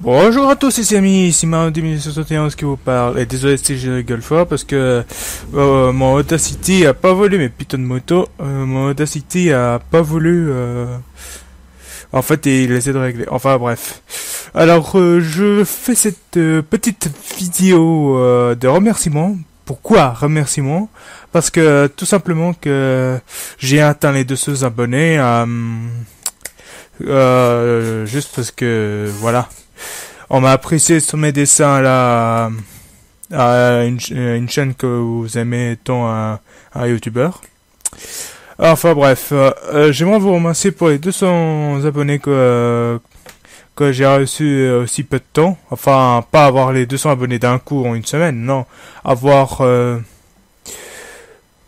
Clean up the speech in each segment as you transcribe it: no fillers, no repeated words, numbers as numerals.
Bonjour à tous les amis, ici Mario 2071 qui vous parle, et désolé si je rigole fort parce que mon Audacity a pas voulu, mes putains de motos, mon Audacity a pas voulu, en fait il essaie de régler, enfin bref. Alors je fais cette petite vidéo de remerciement. Pourquoi remerciement? Parce que tout simplement que j'ai atteint les 200 abonnés, juste parce que voilà. On m'a apprécié sur mes dessins là à une chaîne que vous aimez tant, un youtubeur. Enfin bref, j'aimerais vous remercier pour les 200 abonnés que j'ai reçu aussi peu de temps. Enfin, pas avoir les 200 abonnés d'un coup en une semaine, non. Avoir,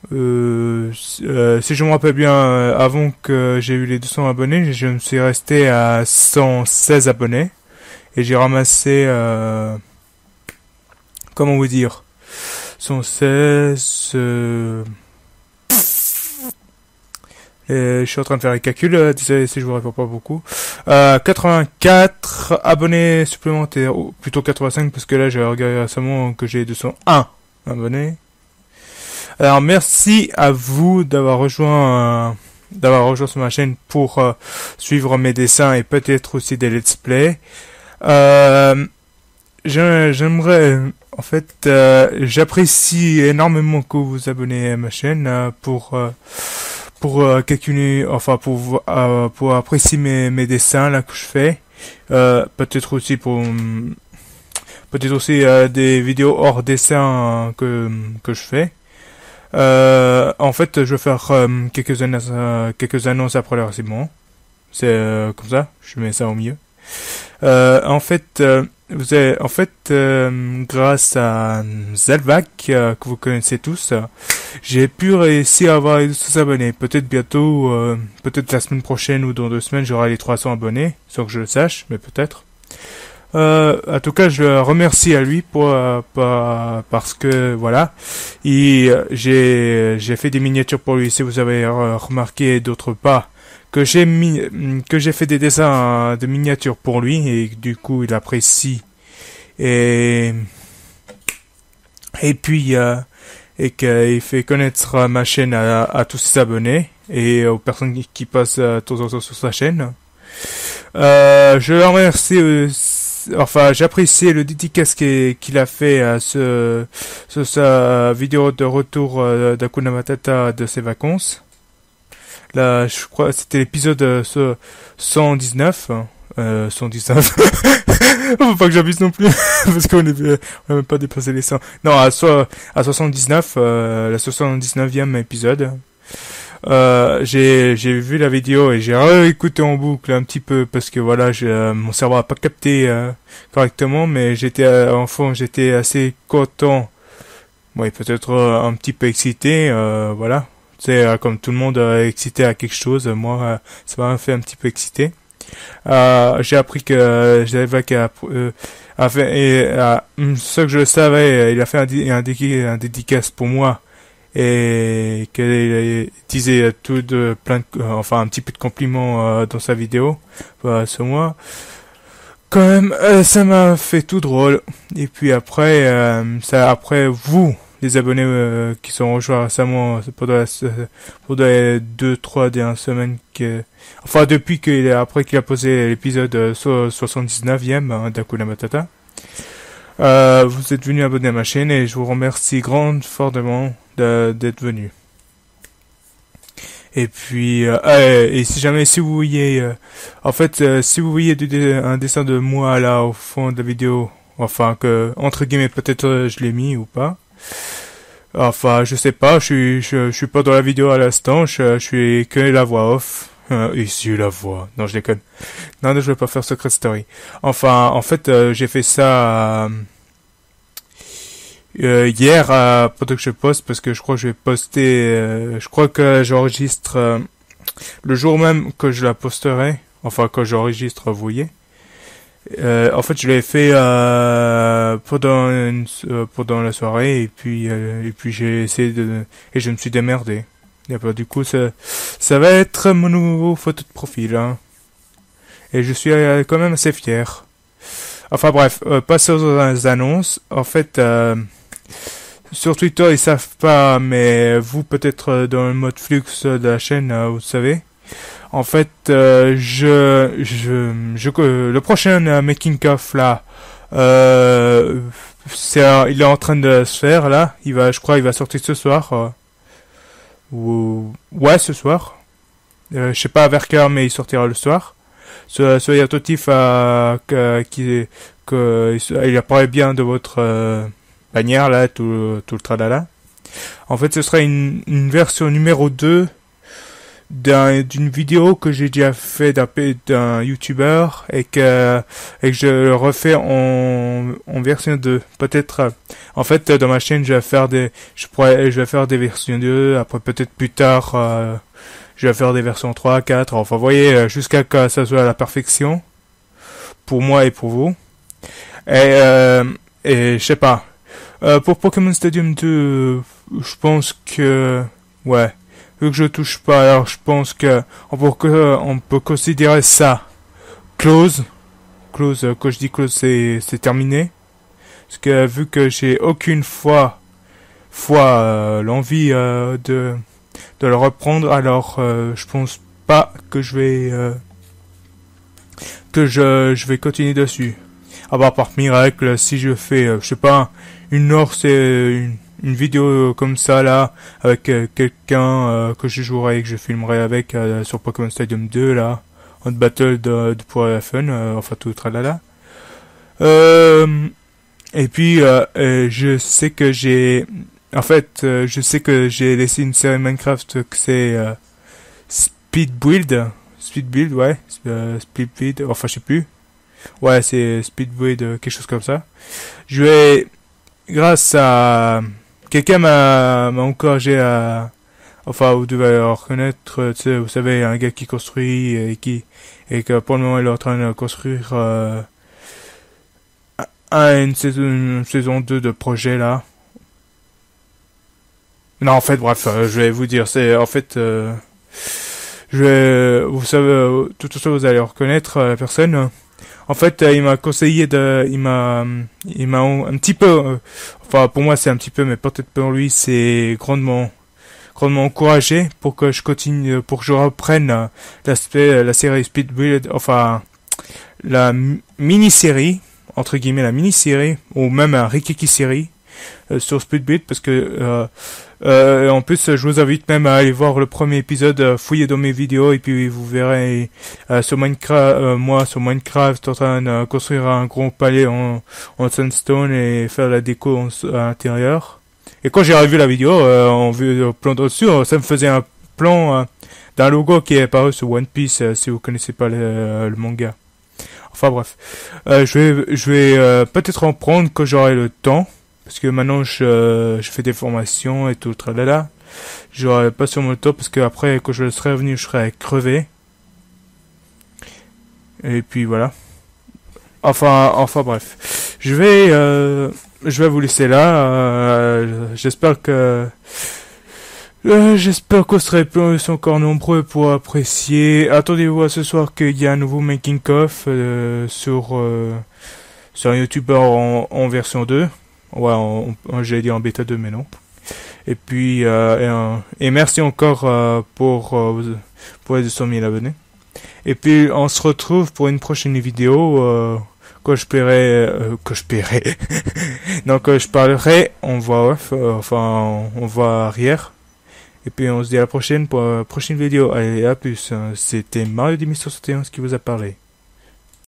si je me rappelle bien, avant que j'ai eu les 200 abonnés, je me suis resté à 116 abonnés. Et j'ai ramassé, comment vous dire, 116, et je suis en train de faire les calculs, désolé si je vous réponds pas beaucoup. 84 abonnés supplémentaires, ou plutôt 85 parce que là j'ai regardé récemment que j'ai 201 abonnés. Alors merci à vous d'avoir rejoint sur ma chaîne pour suivre mes dessins et peut-être aussi des let's play. J'aimerais, en fait, j'apprécie énormément que vous vous abonnez à ma chaîne pour calculer, enfin pour apprécier mes dessins là que je fais. Peut-être aussi des vidéos hors dessin que je fais. En fait, je vais faire quelques annonces après le remerciement. C'est comme ça, je mets ça au milieu. En fait, grâce à Zelvac, que vous connaissez tous, j'ai pu réussir à avoir les 200 abonnés. Peut-être bientôt, peut-être la semaine prochaine ou dans 2 semaines, j'aurai les 300 abonnés, sans que je le sache, mais peut-être. En tout cas, je le remercie à lui parce que voilà, j'ai fait des miniatures pour lui. Si vous avez remarqué, d'autres pas. Que j'ai fait des dessins de miniatures pour lui et du coup il apprécie et puis et qu'il fait connaître ma chaîne à tous ses abonnés et aux personnes qui passent de temps en temps sur sa chaîne. Je le remercie, enfin j'apprécie le dédicace qu'il a fait sur sa vidéo de retour d'Hakuna Matata de ses vacances. Là, je crois que c'était l'épisode 119. 119. Faut pas que j'abuse non plus, parce qu'on n'a même pas dépassé les 100. Non, à 79, la 79e épisode. J'ai vu la vidéo et j'ai réécouté en boucle un petit peu, parce que voilà, mon cerveau a pas capté correctement, mais j'étais assez content. Oui, peut-être un petit peu excité, voilà. C'est comme tout le monde excité à quelque chose. Moi, ça m'a fait un petit peu excité. J'ai appris que Zelvac a fait, ce que je le savais, il a fait un dédicace pour moi et qu'il disait enfin un petit peu de compliments dans sa vidéo sur moi. Quand même, ça m'a fait tout drôle. Et puis après, après vous. Les abonnés qui sont rejoints récemment pendant les 2-3 dernières semaines enfin depuis après qu'il a posé l'épisode 79e d'Hakuna Matata. Vous êtes venus abonner à ma chaîne et je vous remercie fortement d'être venus. Et puis et si vous voyez si vous voyez un dessin de moi là au fond de la vidéo, enfin que entre guillemets peut-être je l'ai mis ou pas. Enfin, je sais pas, je suis pas dans la vidéo à l'instant, je suis que la voix off. Ici la voix. Non, je déconne. Non, je vais pas faire Secret Story. Enfin, en fait, j'ai fait ça hier pendant que je poste, parce que je crois que je vais poster. Je crois que j'enregistre le jour même que je la posterai. Enfin, quand j'enregistre, vous voyez. En fait, je l'ai fait pendant la soirée et puis j'ai essayé et je me suis démerdé. Et bah, du coup ça va être mon nouveau photo de profil, hein. Et je suis quand même assez fier. Enfin bref, passons aux annonces. En fait, sur Twitter ils savent pas, mais vous peut-être dans le mode flux de la chaîne, vous savez. En fait, le prochain making of là, il est en train de se faire là. Je crois, il va sortir ce soir. Ouais, ce soir. Je sais pas vers quelle heure, mais il sortira le soir. Soyez attentifs à qu'il apparaît bien de votre bannière là, tout le tralala. En fait, ce sera une version numéro 2 d'une vidéo que j'ai déjà fait d'un YouTuber et que je le refais en version 2. Peut-être, en fait, dans ma chaîne, je vais faire des versions 2, après peut-être plus tard, je vais faire des versions 3, 4, enfin, vous voyez, jusqu'à ce que ça soit à la perfection, pour moi et pour vous. Et je sais pas. Pour Pokémon Stadium 2, je pense que, ouais, vu que je touche pas, alors je pense que on peut considérer ça close. Close, quand je dis close, c'est terminé. Parce que vu que j'ai aucune fois l'envie de le reprendre, alors je pense pas que je vais continuer dessus. À part par miracle, si je fais, je sais pas, une heure, c'est une vidéo comme ça là, avec quelqu'un que je jouerai et que je filmerai avec sur Pokémon Stadium 2 là, en battle pour la fun, enfin tout tralala. Et puis je sais que je sais que j'ai laissé une série Minecraft que c'est Speed Build, ouais, Speed Build, enfin je sais plus. Ouais, c'est Speed Build, quelque chose comme ça. Je vais, grâce à quelqu'un m'a encouragé à, enfin vous devez le reconnaître, tu sais, vous savez, un gars qui construit et que pour le moment il est en train de construire une saison 2 de projet là. Non, en fait, bref, je vais vous dire, c'est en fait, vous savez, tout ça vous allez reconnaître la personne. En fait, il m'a conseillé il m'a un petit peu, enfin pour moi c'est un petit peu, mais peut-être pour lui c'est grandement encouragé pour que je continue, pour que je reprenne la série Speed Build, enfin la mini-série entre guillemets, la mini-série ou même un Rikiki série sur Speed Build, parce que en plus je vous invite même à aller voir le premier épisode, fouiller dans mes vidéos et puis vous verrez sur Minecraft, moi sur Minecraft en train de construire un gros palais en sandstone et faire la déco à l'intérieur. Et quand j'ai revu la vidéo, en vue au plan dessus, ça me faisait un plan d'un logo qui est apparu sur One Piece, si vous connaissez pas le manga. Enfin bref, je vais peut-être en prendre quand j'aurai le temps. Parce que maintenant je fais des formations et tout, tralala. J'aurai pas sur mon temps parce que après quand je serai revenu, je serai crevé. Et puis voilà. Enfin bref. Je vais vous laisser là. J'espère que vous serez plus encore nombreux pour apprécier. Attendez-vous à ce soir qu'il y a un nouveau making of sur un YouTuber en version 2. Ouais, j'allais dire en bêta 2, mais non. Et puis, et merci encore pour les 200 000 abonnés. Et puis, on se retrouve pour une prochaine vidéo quand je paierai. Donc, je parlerai en voix off, enfin, en voix arrière. Et puis, on se dit à la prochaine pour la prochaine vidéo. Allez, à plus. C'était Mario Demi 61 qui vous a parlé.